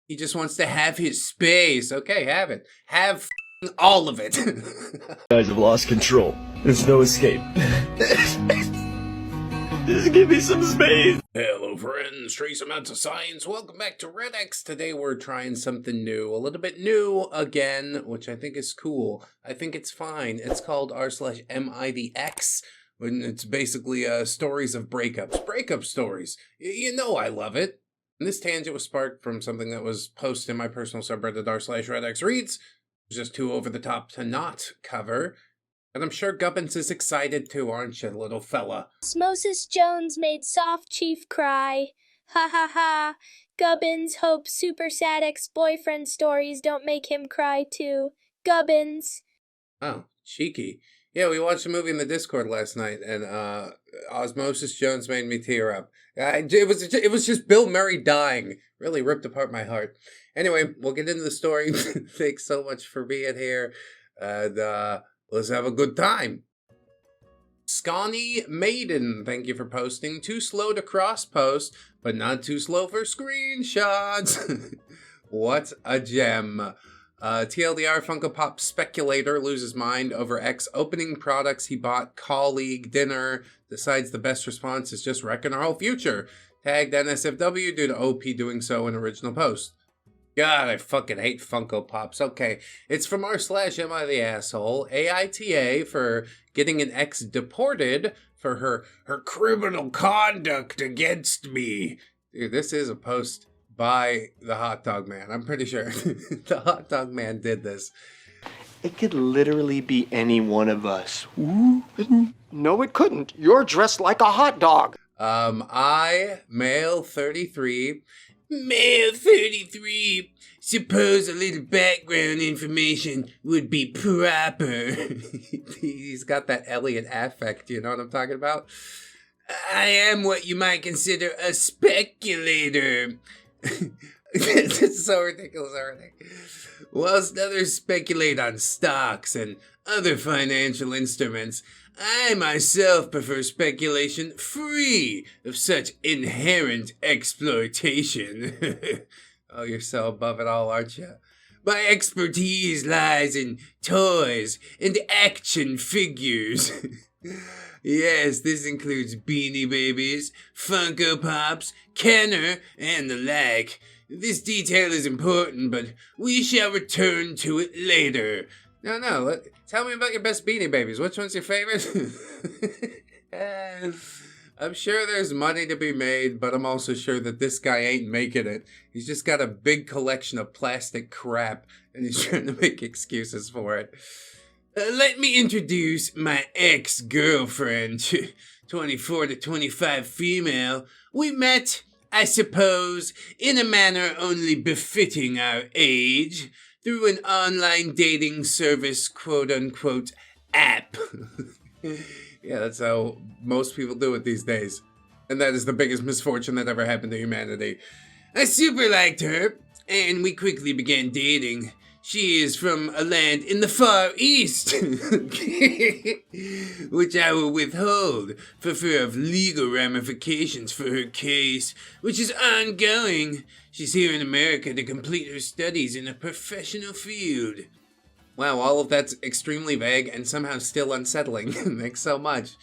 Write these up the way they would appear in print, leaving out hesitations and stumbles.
He just wants to have his space. Okay, have it. Have all of it. Guys have lost control. There's no escape. Just give me some space. Hello friends, trace amounts of science. Welcome back to ReddX. Today we're trying something new. A little bit new again, which I think is cool. I think it's fine. It's called r/midx. When it's basically stories of breakups. Breakup stories. You know I love it. And this tangent was sparked from something that was posted in my personal subreddit r/ReddX reads. Just too over the top to not cover. And I'm sure Gubbins is excited too, aren't you, little fella? Osmosis Jones made Soft Chief cry. Ha ha ha. Gubbins hopes super sad ex-boyfriend stories don't make him cry too. Gubbins. Oh, cheeky. Yeah, we watched a movie in the Discord last night, and Osmosis Jones made me tear up. It was just Bill Murray dying. Really ripped apart my heart. Anyway, we'll get into the story. Thanks so much for being here, and let's have a good time. Scawny Maiden, thank you for posting. Too slow to cross-post, but not too slow for screenshots. What a gem. TLDR Funko Pop speculator loses mind over ex opening products he bought, colleague, dinner, decides the best response is just wrecking our whole future. Tagged NSFW due to OP doing so in original post. God, I fucking hate Funko Pops. Okay, it's from r/Am I the Asshole, AITA for getting an ex deported for her criminal conduct against me. Dude, this is a post by the Hot Dog Man. I'm pretty sure the Hot Dog Man did this. It could literally be any one of us. Ooh. No, it couldn't. You're dressed like a hot dog. I, male 33, suppose a little background information would be proper. He's got that Elliot affect, you know what I'm talking about? I am what you might consider a speculator. This is so ridiculous already. Whilst others speculate on stocks and other financial instruments, I myself prefer speculation free of such inherent exploitation. Oh, you're so above it all, aren't you? My expertise lies in toys and action figures. Yes, this includes Beanie Babies, Funko Pops, Kenner, and the like. This detail is important, but we shall return to it later. No, tell me about your best Beanie Babies. Which one's your favorite? I'm sure there's money to be made, but I'm also sure that this guy ain't making it. He's just got a big collection of plastic crap, and he's trying to make excuses for it. Let me introduce my ex-girlfriend, 24 to 25 female. We met, I suppose, in a manner only befitting our age, through an online dating service, quote-unquote, app. Yeah, that's how most people do it these days. And that is the biggest misfortune that ever happened to humanity. I super liked her, and we quickly began dating. She is from a land in the Far East, which I will withhold for fear of legal ramifications for her case, which is ongoing. She's here in America to complete her studies in a professional field. Wow, all of that's extremely vague and somehow still unsettling. Thanks so much.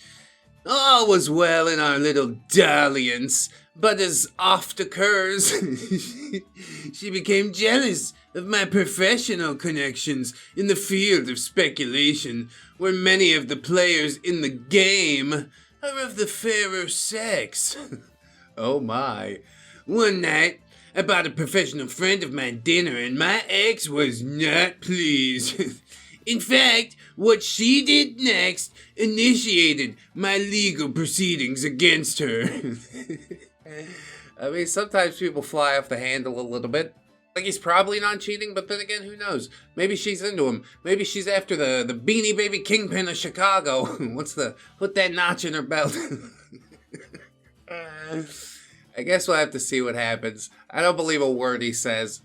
All was well in our little dalliance, but as oft occurs, she became jealous of my professional connections in the field of speculation, where many of the players in the game are of the fairer sex. Oh my. One night, I bought a professional friend of mine dinner, and my ex was not pleased. In fact, what she did next initiated my legal proceedings against her. I mean, sometimes people fly off the handle a little bit. Like, he's probably not cheating, but then again, who knows? Maybe she's into him. Maybe she's after the Beanie Baby Kingpin of Chicago. Put that notch in her belt. I guess we'll have to see what happens. I don't believe a word he says.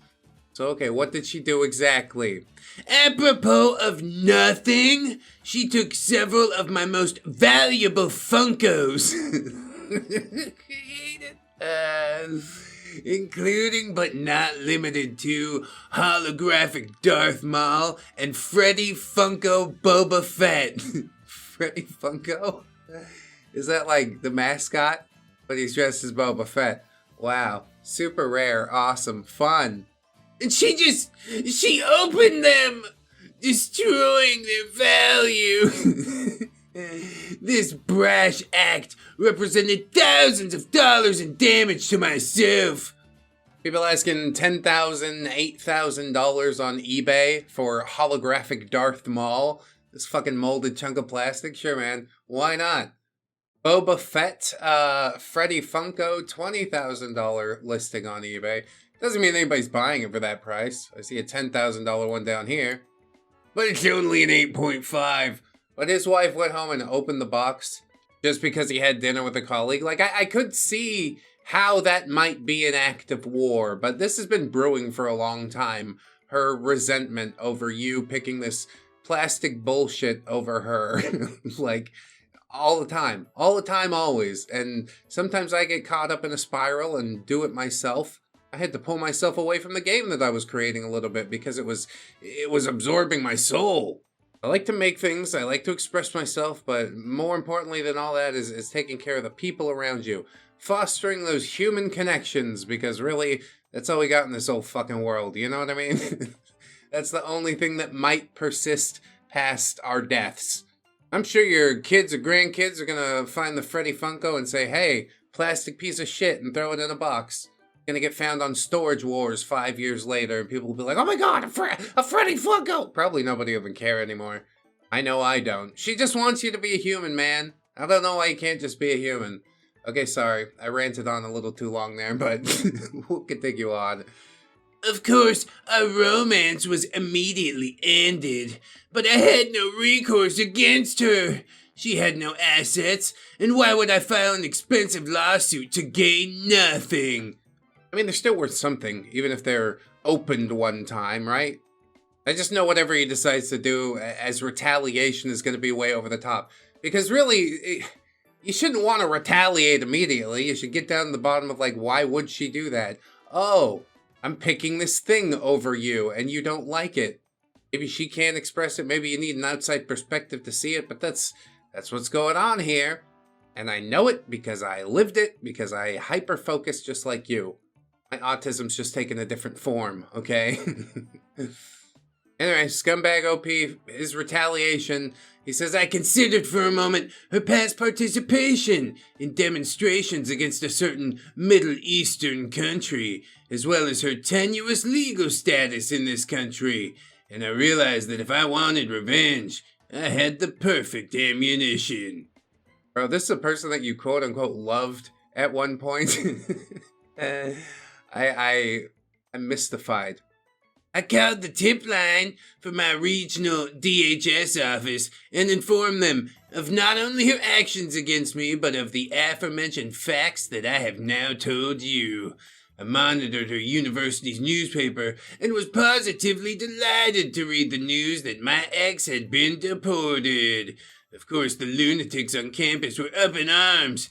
So, okay, what did she do exactly? Apropos of nothing, she took several of my most valuable Funkos. including but not limited to holographic Darth Maul and Freddy Funko Boba Fett. Freddy Funko? Is that like the mascot? But he's dressed as Boba Fett. Wow. Super rare. Awesome. Fun. And she opened them, destroying their value. This brash act represented thousands of dollars in damage to myself. People asking $10,000, $8,000 on eBay for holographic Darth Maul. This fucking molded chunk of plastic. Sure, man. Why not? Boba Fett, Freddy Funko, $20,000 listing on eBay. Doesn't mean anybody's buying it for that price. I see a $10,000 one down here. But it's only an 8.5. But his wife went home and opened the box just because he had dinner with a colleague. Like, I could see how that might be an act of war, but this has been brewing for a long time. Her resentment over you picking this plastic bullshit over her. Like, all the time, always. And sometimes I get caught up in a spiral and do it myself. I had to pull myself away from the game that I was creating a little bit because it was absorbing my soul. I like to make things, I like to express myself, but more importantly than all that is taking care of the people around you. Fostering those human connections, because really, that's all we got in this old fucking world, you know what I mean? That's the only thing that might persist past our deaths. I'm sure your kids or grandkids are gonna find the Freddy Funko and say, hey, plastic piece of shit, and throw it in a box. Gonna get found on Storage Wars 5 years later, and people will be like, oh my god, a Freddy Funko! Probably nobody will even care anymore. I know I don't. She just wants you to be a human, man. I don't know why you can't just be a human. Okay, sorry, I ranted on a little too long there, but we'll continue on. Of course, our romance was immediately ended, but I had no recourse against her. She had no assets, and why would I file an expensive lawsuit to gain nothing? I mean, they're still worth something, even if they're opened one time, right? I just know whatever he decides to do as retaliation is going to be way over the top. Because really, you shouldn't want to retaliate immediately. You should get down to the bottom of, like, why would she do that? Oh, I'm picking this thing over you, and you don't like it. Maybe she can't express it. Maybe you need an outside perspective to see it, but that's what's going on here. And I know it because I lived it, because I hyper-focus just like you. My autism's just taking a different form, okay? Anyway, Scumbag OP, his retaliation. He says, I considered for a moment her past participation in demonstrations against a certain Middle Eastern country, as well as her tenuous legal status in this country. And I realized that if I wanted revenge, I had the perfect ammunition. Bro, this is a person that you quote-unquote loved at one point. I'm mystified. I called the tip line for my regional DHS office and informed them of not only her actions against me, but of the aforementioned facts that I have now told you. I monitored her university's newspaper and was positively delighted to read the news that my ex had been deported. Of course, the lunatics on campus were up in arms.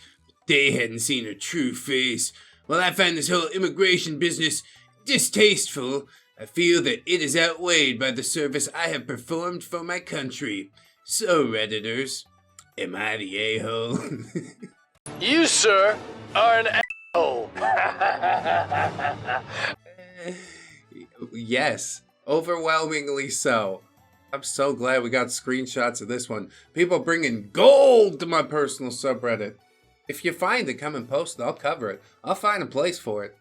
They hadn't seen her true face. While I find this whole immigration business distasteful, I feel that it is outweighed by the service I have performed for my country. So, Redditors, am I the a-hole? You, sir, are an a-hole. Yes, overwhelmingly so. I'm so glad we got screenshots of this one. People bringing gold to my personal subreddit. If you find it, come and post it. I'll cover it. I'll find a place for it.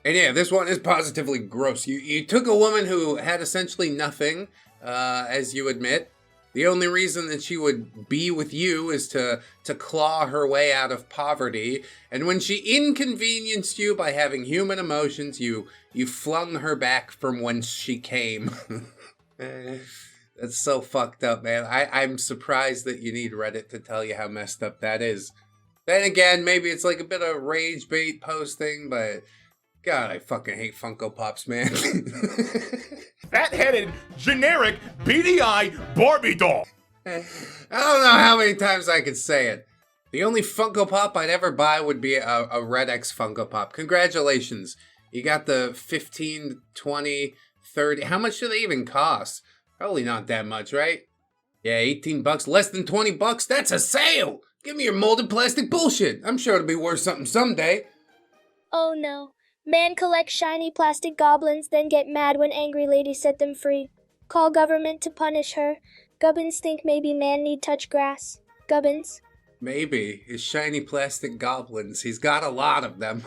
And yeah, this one is positively gross. You took a woman who had essentially nothing, as you admit. The only reason that she would be with you is to claw her way out of poverty. And when she inconvenienced you by having human emotions, you flung her back from whence she came. That's so fucked up, man. I'm surprised that you need Reddit to tell you how messed up that is. Then again, maybe it's like a bit of rage bait posting, but God, I fucking hate Funko Pops, man. Fat-headed, generic, beady-eyed Barbie doll. I don't know how many times I could say it. The only Funko Pop I'd ever buy would be a ReddX Funko Pop. Congratulations. You got the 15, 20, 30. How much do they even cost? Probably not that much, right? Yeah, 18 bucks, less than 20 bucks. That's a sale. Give me your molded plastic bullshit. I'm sure it'll be worth something someday. Oh no. Man collects shiny plastic goblins, then get mad when angry ladies set them free. Call government to punish her. Gubbins think maybe man need touch grass. Gubbins. Maybe. His shiny plastic goblins. He's got a lot of them.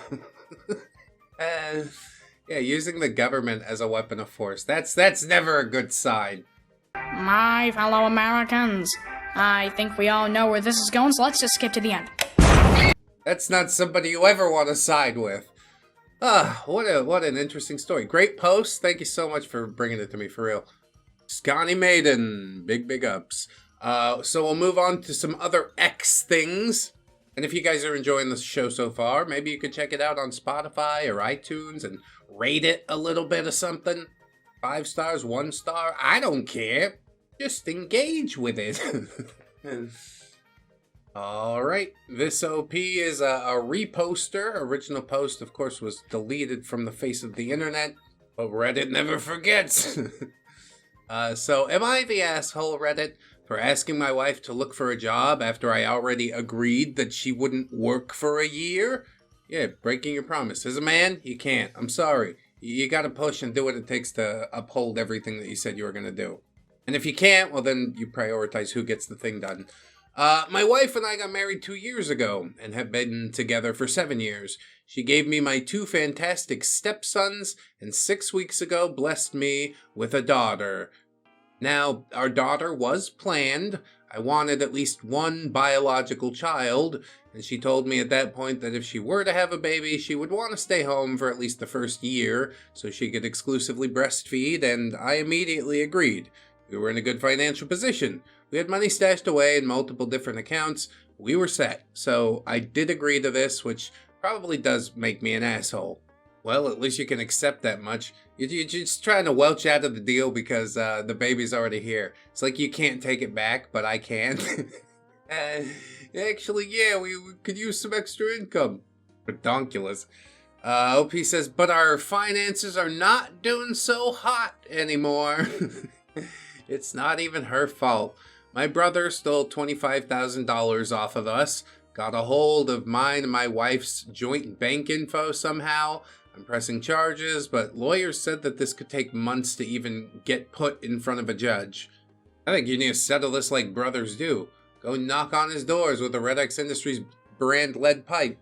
Yeah, using the government as a weapon of force. That's never a good sign. My fellow Americans, I think we all know where this is going, so let's just skip to the end. That's not somebody you ever want to side with. What an interesting story. Great post. Thank you so much for bringing it to me, for real. Scotty Maiden, big ups. So we'll move on to some other X things. And if you guys are enjoying the show so far, maybe you could check it out on Spotify or iTunes and rate it a little bit of something. 5 stars, 1 star, I don't care. Just engage with it. Alright, this OP is a reposter. Original post, of course, was deleted from the face of the internet, but Reddit never forgets. So, am I the asshole, Reddit, for asking my wife to look for a job after I already agreed that she wouldn't work for a year? Yeah, breaking your promise. As a man, you can't. I'm sorry. You gotta push and do what it takes to uphold everything that you said you were gonna do. And if you can't, well then you prioritize who gets the thing done. My wife and I got married 2 years ago and have been together for 7 years. She gave me my 2 fantastic stepsons and 6 weeks ago blessed me with a daughter. Now, our daughter was planned. I wanted at least 1 biological child, and she told me at that point that if she were to have a baby, she would want to stay home for at least the first year so she could exclusively breastfeed, and I immediately agreed. We were in a good financial position. We had money stashed away in multiple different accounts. We were set, so I did agree to this, which probably does make me an asshole. Well, at least you can accept that much. You're just trying to welch out of the deal because the baby's already here. It's like you can't take it back, but I can. Actually, yeah, we could use some extra income. Redonkulous. OP says, but our finances are not doing so hot anymore. It's not even her fault. My brother stole $25,000 off of us, got a hold of mine and my wife's joint bank info somehow. I'm pressing charges, but lawyers said that this could take months to even get put in front of a judge. I think you need to settle this like brothers do. Go knock on his doors with a ReddX Industries brand lead pipe.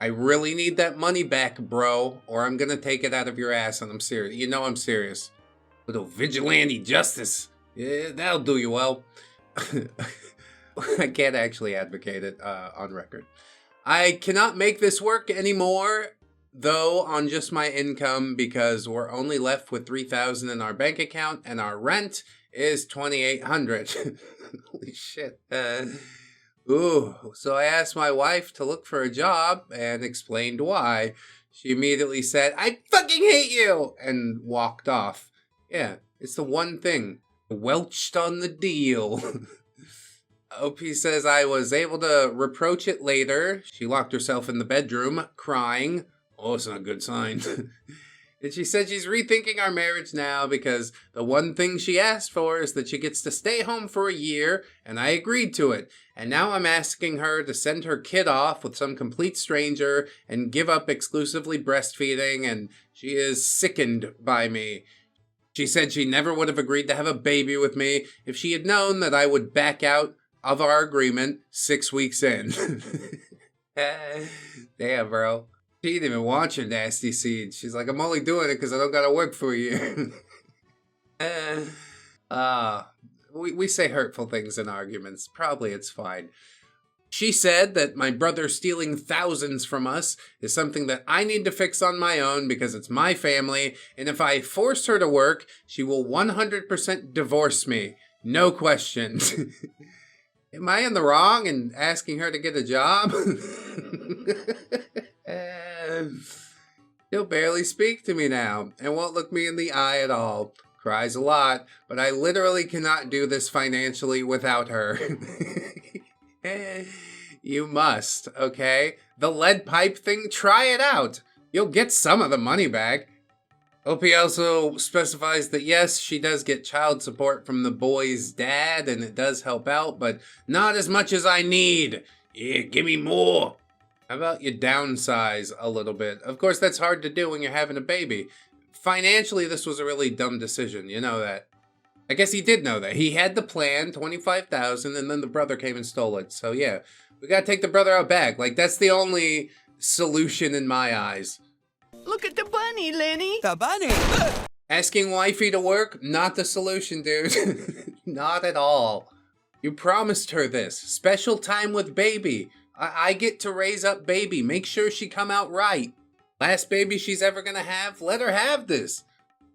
I really need that money back, bro, or I'm gonna take it out of your ass, and I'm serious. You know I'm serious. Little vigilante justice. Yeah, that'll do you well. I can't actually advocate it on record. I cannot make this work anymore, though, on just my income, because we're only left with $3,000 in our bank account, and our rent is $2,800. Holy shit. So I asked my wife to look for a job and explained why. She immediately said, I fucking hate you, and walked off. Yeah, it's the one thing. Welched on the deal. OP says I was able to reproach it later. She locked herself in the bedroom, crying. Oh, it's not a good sign. And she said she's rethinking our marriage now because the one thing she asked for is that she gets to stay home for a year, and I agreed to it. And now I'm asking her to send her kid off with some complete stranger and give up exclusively breastfeeding, and she is sickened by me. She said she never would have agreed to have a baby with me if she had known that I would back out of our agreement 6 weeks in. Damn, bro. She didn't even want your nasty seed. She's like, I'm only doing it because I don't gotta work for you. We say hurtful things in arguments. Probably it's fine. She said that my brother stealing thousands from us is something that I need to fix on my own because it's my family, and if I force her to work, she will 100% divorce me. No questions. Am I in the wrong in asking her to get a job? She'll barely speak to me now and won't look me in the eye at all. cries a lot, but I literally cannot do this financially without her. You must, okay? The lead pipe thing, try it out. You'll get some of the money back. OP also specifies that yes, she does get child support from the boy's dad, and it does help out, but not as much as I need. Yeah, give me more. How about you downsize a little bit? Of course, that's hard to do when you're having a baby. Financially, this was a really dumb decision. You know that. I guess he did know that. He had the plan, $25,000, and then the brother came and stole it. So yeah, we gotta take the brother out back. Like, that's the only solution in my eyes. Look at the bunny, Lenny. The bunny. Asking wifey to work? Not the solution, dude. Not at all. You promised her this. Special time with baby. I get to raise up baby. Make sure she come out right. Last baby she's ever gonna have? Let her have this.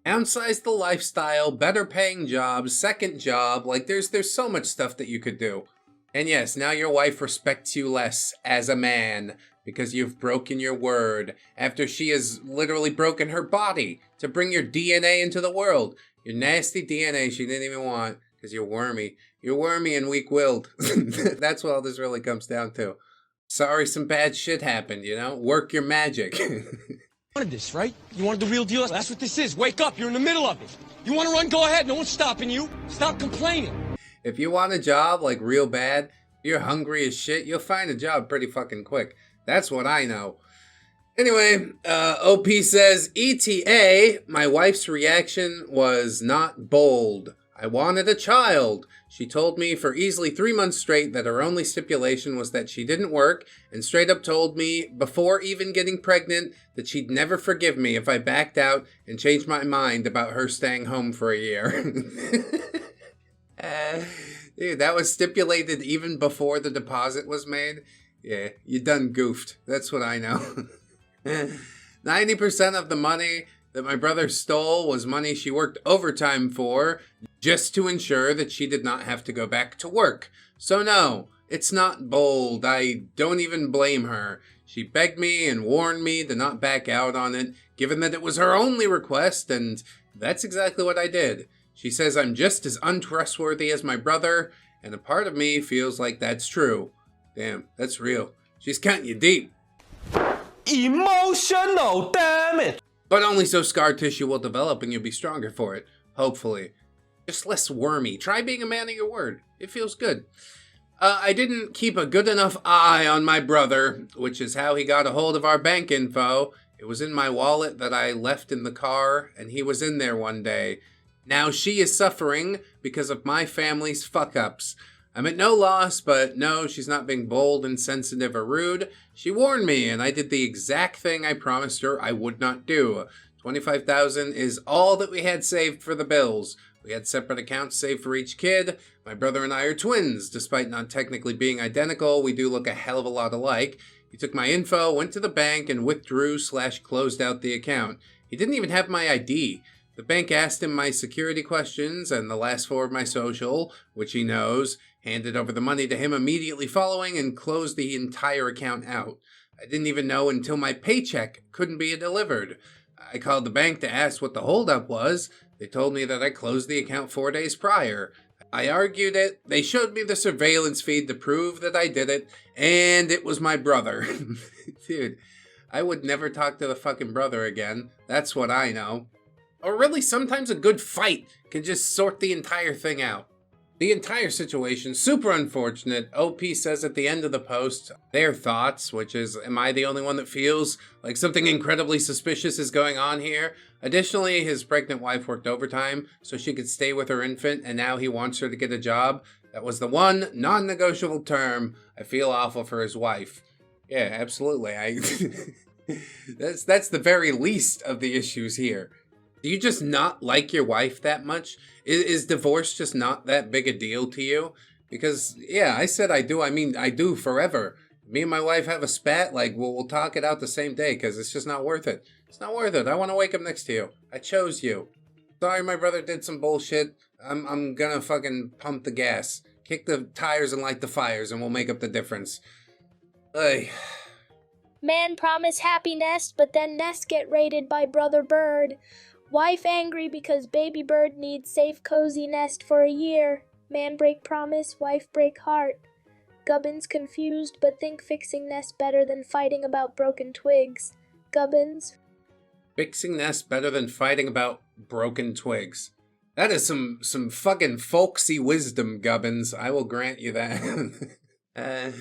Downsize the lifestyle, better paying jobs, second job. Like, there's so much stuff that you could do. And yes, now your wife respects you less as a man because you've broken your word after she has literally broken her body to bring your DNA into the world. Your nasty DNA she didn't even want because you're wormy. You're wormy and weak-willed. That's what all this really comes down to. Sorry some bad shit happened, you know? Work your magic. You wanted this, right? You wanted the real deal? That's what this is. Wake up, you're in the middle of it. You want to run? Go ahead. No one's stopping you. Stop complaining. If you want a job, like, real bad, you're hungry as shit, you'll find a job pretty fucking quick. That's what I know. Anyway, OP says, ETA, my wife's reaction was not bold. I wanted a child. She told me for easily 3 months straight that her only stipulation was that she didn't work, and straight up told me, before even getting pregnant, that she'd never forgive me if I backed out and changed my mind about her staying home for a year. Dude, that was stipulated even before the deposit was made? Yeah, you done goofed. That's what I know. 90% of the money that my brother stole was money she worked overtime for, just to ensure that she did not have to go back to work. So no, it's not bold. I don't even blame her. She begged me and warned me to not back out on it, given that it was her only request, and that's exactly what I did. She says I'm just as untrustworthy as my brother, and a part of me feels like that's true. Damn, that's real. She's counting you deep. Emotional, damn it. But only so scar tissue will develop and you'll be stronger for it. Hopefully. Just less wormy. Try being a man of your word. It feels good. I didn't keep a good enough eye on my brother, which is how he got a hold of our bank info. It was in my wallet that I left in the car, and he was in there one day. Now she is suffering because of my family's fuck-ups. I'm at no loss, but no, she's not being bold, insensitive, or rude. She warned me, and I did the exact thing I promised her I would not do. $25,000 is all that we had saved for the bills. We had separate accounts saved for each kid. My brother and I are twins. Despite not technically being identical, we do look a hell of a lot alike. He took my info, went to the bank, and withdrew/closed out the account. He didn't even have my ID. The bank asked him my security questions and the last four of my social, which he knows, handed over the money to him immediately following, and closed the entire account out. I didn't even know until my paycheck couldn't be delivered. I called the bank to ask what the holdup was. They told me that I closed the account 4 days prior. I argued it. They showed me the surveillance feed to prove that I did it, and it was my brother. Dude, I would never talk to the fucking brother again. That's what I know. Or really, sometimes a good fight can just sort the entire thing out. The entire situation, super unfortunate. OP says at the end of the post, their thoughts, which is, am I the only one that feels like something incredibly suspicious is going on here? Additionally, his pregnant wife worked overtime so she could stay with her infant, and now he wants her to get a job. That was the one non-negotiable term. I feel awful for his wife. Yeah, absolutely. That's the very least of the issues here. Do you just not like your wife that much? Is divorce just not that big a deal to you? Because, yeah, I said I do. I mean, I do forever. Me and my wife have a spat, like, we'll talk it out the same day, because it's just not worth it. It's not worth it. I want to wake up next to you. I chose you. Sorry my brother did some bullshit. I'm gonna fucking pump the gas. Kick the tires and light the fires, and we'll make up the difference. Ugh. Man promise happy nest, but then nest get raided by Brother Bird. Wife angry because baby bird needs safe cozy nest for a year. Man break promise, wife break heart. Gubbins confused but think fixing nest better than fighting about broken twigs. Gubbins. Fixing nests better than fighting about broken twigs. That is some fucking folksy wisdom, Gubbins. I will grant you that. I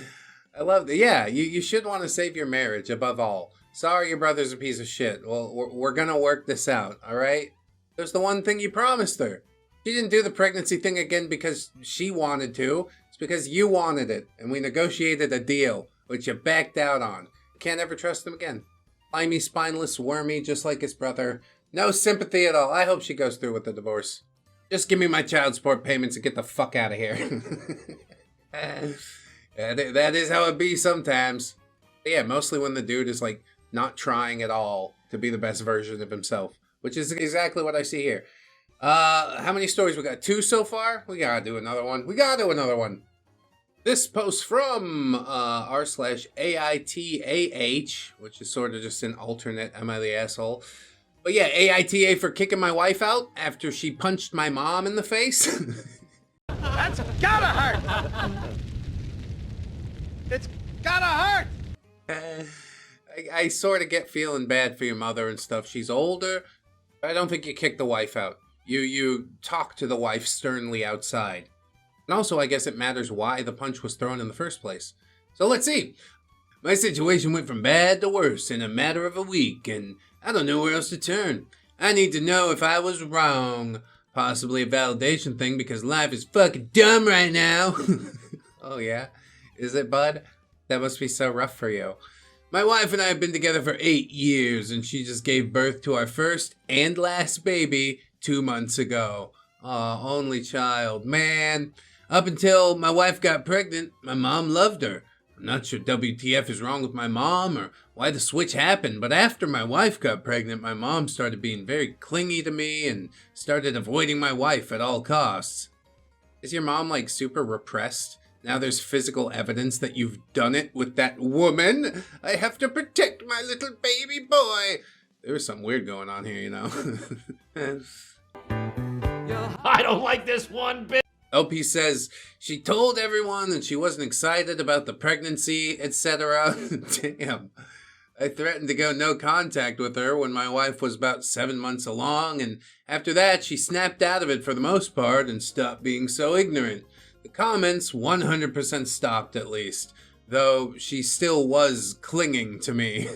love that. Yeah, you should want to save your marriage above all. Sorry your brother's a piece of shit. Well, we're gonna work this out, alright? There's the one thing you promised her. She didn't do the pregnancy thing again because she wanted to. It's because you wanted it. And we negotiated a deal, which you backed out on. Can't ever trust him again. Slimy, spineless, wormy, just like his brother. No sympathy at all. I hope she goes through with the divorce. Just give me my child support payments and get the fuck out of here. That is how it be sometimes. But yeah, mostly when the dude is like not trying at all to be the best version of himself, which is exactly what I see here. How many stories we got? 2 so far? We gotta do another one. This post from r/AITAH, which is sort of just an alternate Am I the Asshole? But yeah, AITA for kicking my wife out after she punched my mom in the face. That's gotta hurt. It's gotta hurt. I sort of get feeling bad for your mother and stuff. She's older. But I don't think you kick the wife out. You talk to the wife sternly outside. And also, I guess it matters why the punch was thrown in the first place. So let's see. My situation went from bad to worse in a matter of a week, and I don't know where else to turn. I need to know if I was wrong. Possibly a validation thing because life is fucking dumb right now. Oh yeah? Is it, bud? That must be so rough for you. My wife and I have been together for 8 years, and she just gave birth to our first and last baby 2 months ago. Aw, only child. Man, up until my wife got pregnant, my mom loved her. I'm not sure WTF is wrong with my mom or why the switch happened, but after my wife got pregnant, my mom started being very clingy to me and started avoiding my wife at all costs. Is your mom like super repressed? Now there's physical evidence that you've done it with that woman. I have to protect my little baby boy. There was something weird going on here, you know. I don't like this one bit. LP says she told everyone that she wasn't excited about the pregnancy, etc. Damn. I threatened to go no contact with her when my wife was about 7 months along, and after that she snapped out of it for the most part and stopped being so ignorant. The comments 100% stopped at least, though she still was clinging to me.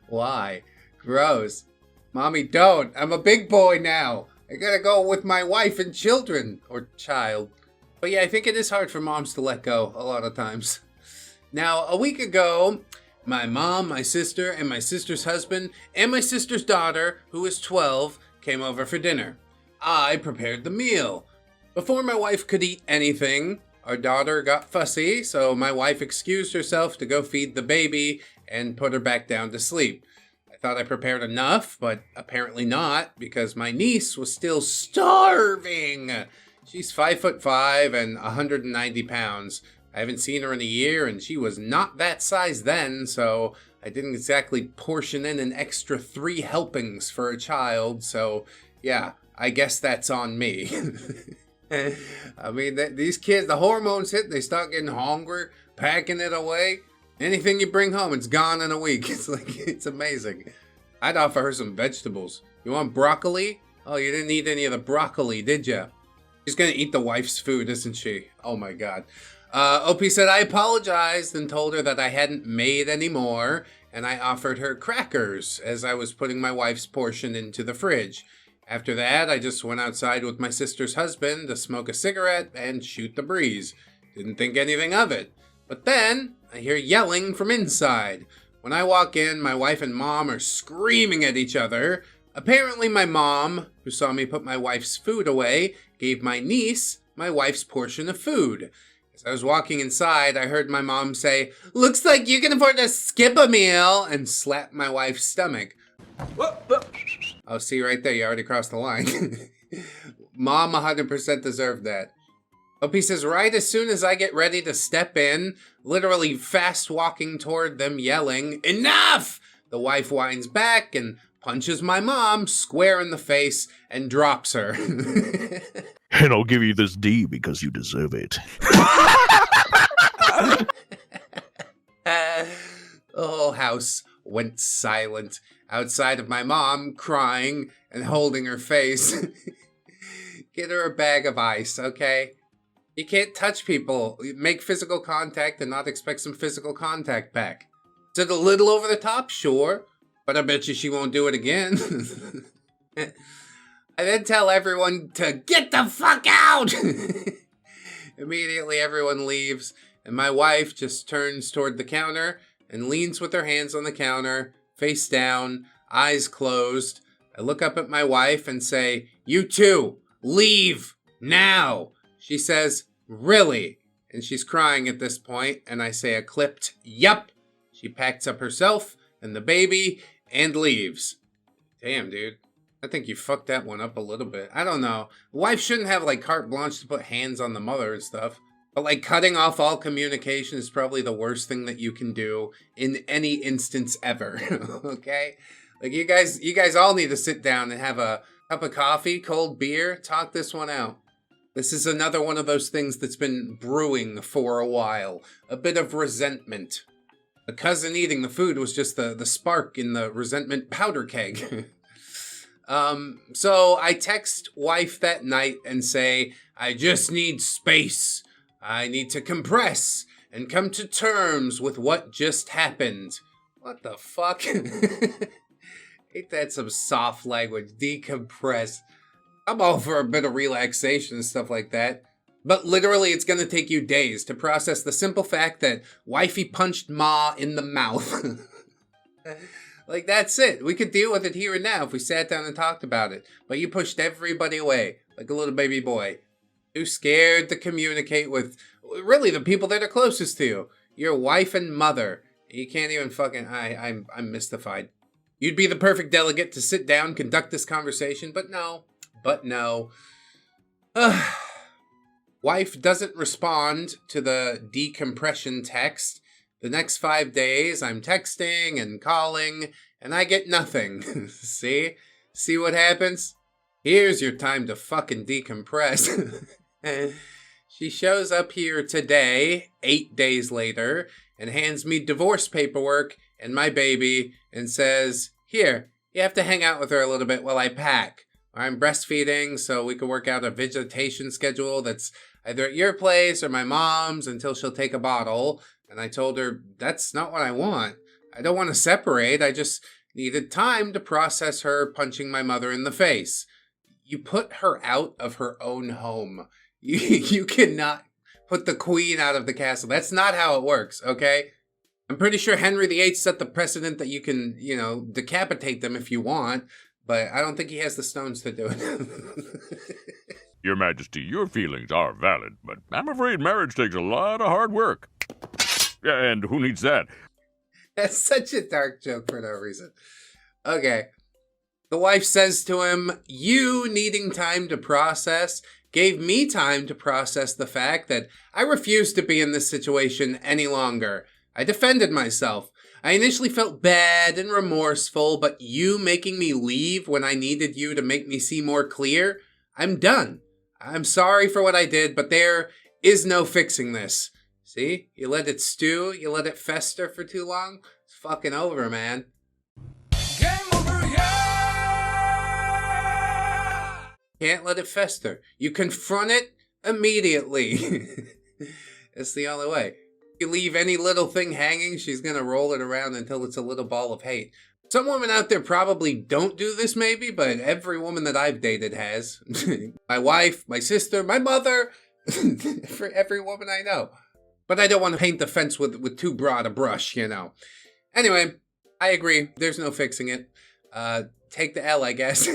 Why? Gross. Mommy, don't. I'm a big boy now. I gotta go with my wife and children. Or child. But yeah, I think it is hard for moms to let go a lot of times. Now, a week ago, my mom, my sister, and my sister's husband, and my sister's daughter, who is 12, came over for dinner. I prepared the meal. Before my wife could eat anything, our daughter got fussy, so my wife excused herself to go feed the baby and put her back down to sleep. I thought I prepared enough, but apparently not, because my niece was still starving. She's 5'5" and 190 pounds. I haven't seen her in a year, and she was not that size then, so I didn't exactly portion in an extra 3 helpings for a child, so yeah, I guess that's on me. I mean, these kids, the hormones hit, they start getting hungry, packing it away. Anything you bring home, it's gone in a week. It's amazing. I'd offer her some vegetables. You want broccoli? Oh, you didn't eat any of the broccoli, did ya? She's gonna eat the wife's food, isn't she? Oh my god. OP said I apologized and told her that I hadn't made any more, and I offered her crackers as I was putting my wife's portion into the fridge. After that, I just went outside with my sister's husband to smoke a cigarette and shoot the breeze. Didn't think anything of it. But then, I hear yelling from inside. When I walk in, my wife and mom are screaming at each other. Apparently my mom, who saw me put my wife's food away, gave my niece my wife's portion of food. As I was walking inside, I heard my mom say, "Looks like you can afford to skip a meal," and slap my wife's stomach. Oh, see right there, you already crossed the line. Mom 100% deserved that. OP says, right as soon as I get ready to step in, literally fast walking toward them yelling, "Enough!" The wife whines back and punches my mom square in the face and drops her. And I'll give you this D because you deserve it. The whole house went silent outside of my mom crying and holding her face. Get her a bag of ice, okay? You can't touch people. Make physical contact and not expect some physical contact back. Is it a little over the top? Sure. But I bet you she won't do it again. I then tell everyone to get the fuck out! Immediately everyone leaves, and my wife just turns toward the counter and leans with her hands on the counter, face down, eyes closed. I look up at my wife and say, "You too, leave, now." She says, "Really?" And she's crying at this point, and I say a clipped, "Yup." She packs up herself and the baby and leaves. Damn, dude. I think you fucked that one up a little bit. I don't know. Wife shouldn't have, like, carte blanche to put hands on the mother and stuff. But, like, cutting off all communication is probably the worst thing that you can do in any instance ever. Okay? Like, you guys all need to sit down and have a cup of coffee, cold beer, talk this one out. This is another one of those things that's been brewing for a while. A bit of resentment. The cousin eating the food was just the spark in the resentment powder keg. So I text wife that night and say, I just need space. I need to compress and come to terms with what just happened. What the fuck? Ain't that some soft language? Decompress. I'm all for a bit of relaxation and stuff like that. But literally, it's gonna take you days to process the simple fact that wifey punched ma in the mouth. Like, that's it. We could deal with it here and now if we sat down and talked about it. But you pushed everybody away, like a little baby boy. Too scared to communicate with, really, the people that are closest to you. Your wife and mother. You can't even fucking, I'm mystified. You'd be the perfect delegate to sit down, conduct this conversation, but no. Wife doesn't respond to the decompression text. The next 5 days, I'm texting and calling, and I get nothing. See? See what happens? Here's your time to fucking decompress. She shows up here today, 8 days later, and hands me divorce paperwork and my baby, and says, here, you have to hang out with her a little bit while I pack. I'm breastfeeding, so we can work out a visitation schedule that's either at your place or my mom's until she'll take a bottle. And I told her, that's not what I want. I don't want to separate. I just needed time to process her punching my mother in the face. You put her out of her own home. You cannot put the queen out of the castle. That's not how it works, okay? I'm pretty sure Henry VIII set the precedent that you can, decapitate them if you want, but I don't think he has the stones to do it. Your Majesty, your feelings are valid, but I'm afraid marriage takes a lot of hard work. And who needs that? That's such a dark joke for no reason. Okay. The wife says to him, you needing time to process gave me time to process the fact that I refuse to be in this situation any longer. I defended myself. I initially felt bad and remorseful, but you making me leave when I needed you to make me see more clear? I'm done. I'm sorry for what I did, but there is no fixing this. See? You let it stew, you let it fester for too long, it's fucking over, man. Game over, yeah! Can't let it fester. You confront it immediately. It's the only way. You leave any little thing hanging, she's gonna roll it around until it's a little ball of hate. Some women out there probably don't do this maybe, but every woman that I've dated has. My wife, my sister, my mother, for every woman I know. But I don't want to paint the fence with too broad a brush, Anyway, I agree. There's no fixing it. Take the L, I guess.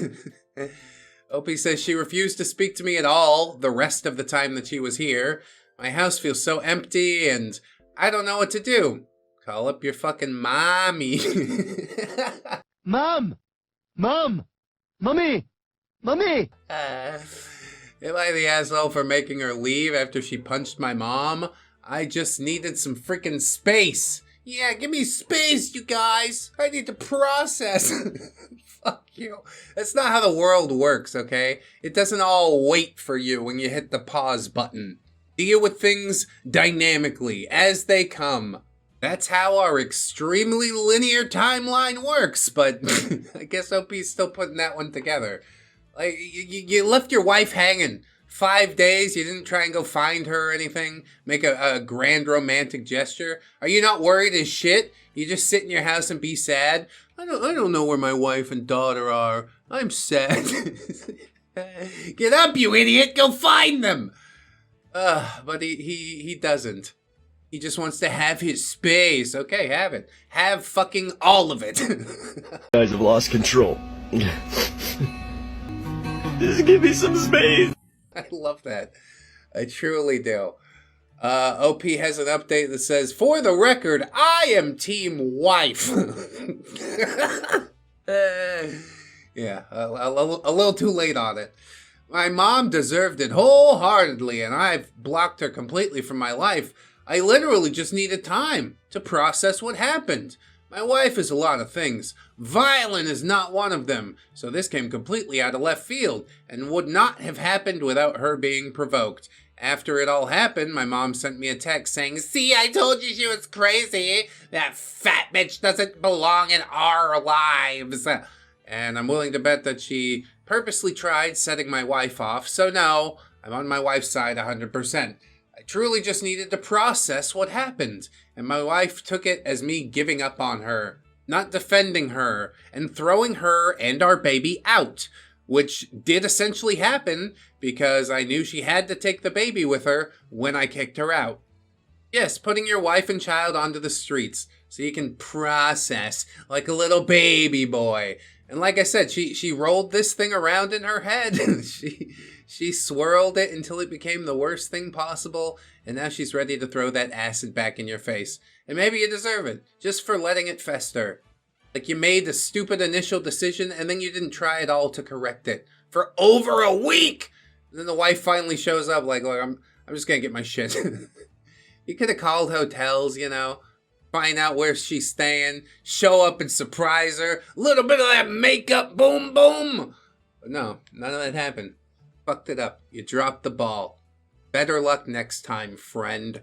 Opie says she refused to speak to me at all the rest of the time that she was here. My house feels so empty and I don't know what to do. Call up your fucking mommy. Mom! Mom! Mommy! Mommy! Am I the asshole for making her leave after she punched my mom? I just needed some freaking space. Yeah, give me space, you guys. I need to process. Fuck you. That's not how the world works, okay? It doesn't all wait for you when you hit the pause button. Deal with things dynamically as they come. That's how our extremely linear timeline works, but I guess OP's still putting that one together. Like, you left your wife hanging 5 days, you didn't try and go find her or anything, make a grand romantic gesture. Are you not worried as shit? You just sit in your house and be sad? I don't know where my wife and daughter are. I'm sad. Get up, you idiot! Go find them! But he doesn't. He just wants to have his space. Okay, have it. Have fucking all of it. You guys have lost control. Just give me some space. I love that. I truly do. OP has an update that says, for the record, I am team wife. Yeah, a little too late on it. My mom deserved it wholeheartedly, and I've blocked her completely from my life. I literally just needed time to process what happened. My wife is a lot of things. Violent is not one of them, so this came completely out of left field, and would not have happened without her being provoked. After it all happened, my mom sent me a text saying, "See, I told you she was crazy. That fat bitch doesn't belong in our lives." And I'm willing to bet that she purposely tried setting my wife off, so no, I'm on my wife's side 100%. I truly just needed to process what happened, and my wife took it as me giving up on her, not defending her, and throwing her and our baby out, which did essentially happen because I knew she had to take the baby with her when I kicked her out. Yes, putting your wife and child onto the streets so you can process like a little baby boy. And like I said, she rolled this thing around in her head. She swirled it until it became the worst thing possible, and now she's ready to throw that acid back in your face. And maybe you deserve it, just for letting it fester. Like you made a stupid initial decision, and then you didn't try at all to correct it. For over a week! And then the wife finally shows up like, look, I'm just gonna get my shit. You could have called hotels, you know, find out where she's staying, show up and surprise her, a little bit of that makeup, boom, boom! But no, none of that happened. Fucked it up. You dropped the ball. Better luck next time, friend.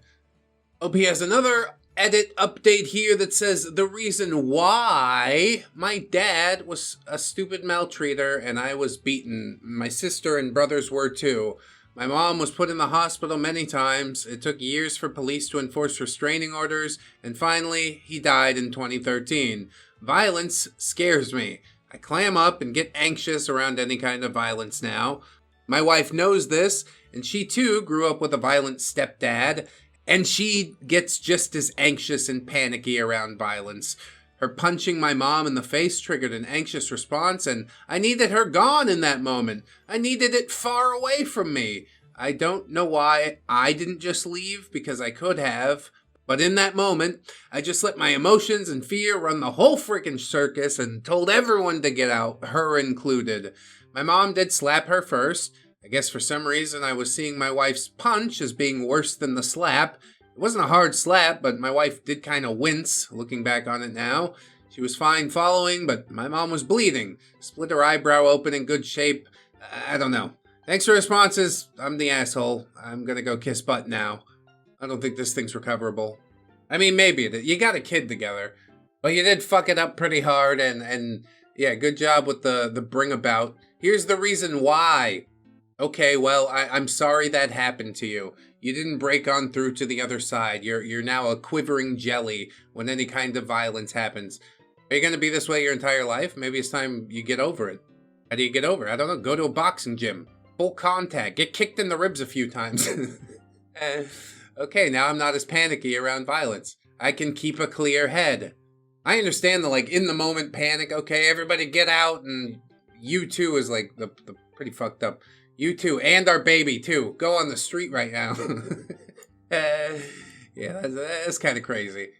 OP has another edit update here that says the reason why my dad was a stupid maltreater and I was beaten. My sister and brothers were too. My mom was put in the hospital many times. It took years for police to enforce restraining orders, and finally, he died in 2013. Violence scares me. I clam up and get anxious around any kind of violence now. My wife knows this, and she too grew up with a violent stepdad, and she gets just as anxious and panicky around violence. Her punching my mom in the face triggered an anxious response, and I needed her gone in that moment. I needed it far away from me. I don't know why I didn't just leave, because I could have. But in that moment, I just let my emotions and fear run the whole freaking circus and told everyone to get out, her included. My mom did slap her first. I guess for some reason I was seeing my wife's punch as being worse than the slap. It wasn't a hard slap, but my wife did kind of wince, looking back on it now. She was fine following, but my mom was bleeding. Split her eyebrow open in good shape. I don't know. Thanks for responses. I'm the asshole. I'm gonna go kiss butt now. I don't think this thing's recoverable. I mean, maybe it is. You got a kid together. But you did fuck it up pretty hard, and yeah, good job with the bring about. Here's the reason why. Okay, well, I'm sorry that happened to you. You didn't break on through to the other side. You're now a quivering jelly when any kind of violence happens. Are you going to be this way your entire life? Maybe it's time you get over it. How do you get over it? I don't know. Go to a boxing gym. Full contact. Get kicked in the ribs a few times. Okay, now I'm not as panicky around violence. I can keep a clear head. I understand the, like, in-the-moment panic. Okay, everybody get out, and you too is, like, the pretty fucked up. You too, and our baby too. Go on the street right now. Yeah, that's kind of crazy.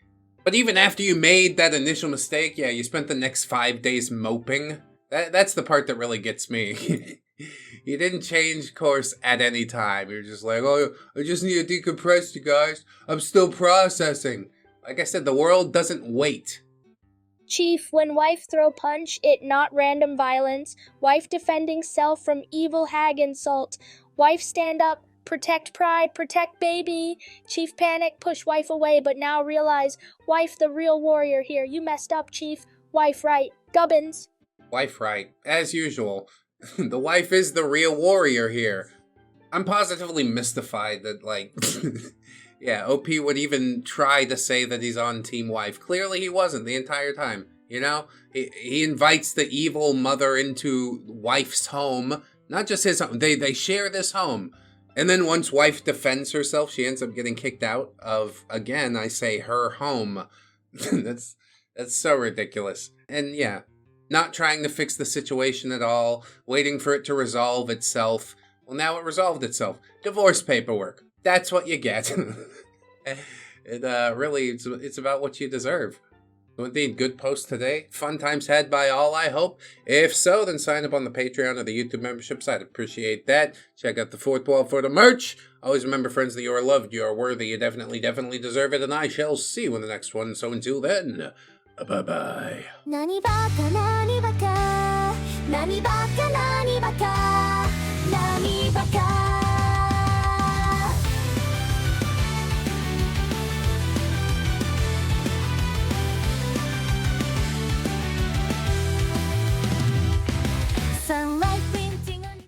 But even after you made that initial mistake, yeah, you spent the next 5 days moping. That's the part that really gets me. You didn't change course at any time. You're just like, oh, I just need to decompress, you guys. I'm still processing. Like I said, the world doesn't wait. Chief, when wife throw punch, it not random violence. Wife defending self from evil hag insult. Wife stand up, protect pride, protect baby. Chief panic, push wife away, but now realize, wife the real warrior here. You messed up, Chief. Wife right. Gubbins. Wife right. As usual. The wife is the real warrior here. I'm positively mystified that, like, yeah, OP would even try to say that he's on Team Wife. Clearly he wasn't the entire time, you know? He invites the evil mother into wife's home, not just his home. They share this home. And then once wife defends herself, she ends up getting kicked out of, again, I say, her home. That's so ridiculous. And yeah, not trying to fix the situation at all, waiting for it to resolve itself. Well, now it resolved itself. Divorce paperwork. That's what you get. Really, it's about what you deserve. So indeed, good post today. Fun times had by all, I hope. If so, then sign up on the Patreon or the YouTube memberships. I'd appreciate that. Check out the fourth wall for the merch. Always remember, friends, that you are loved, you are worthy, you definitely deserve it, and I shall see you in the next one. So until then, bye-bye. 何ばか何ばか何ばか何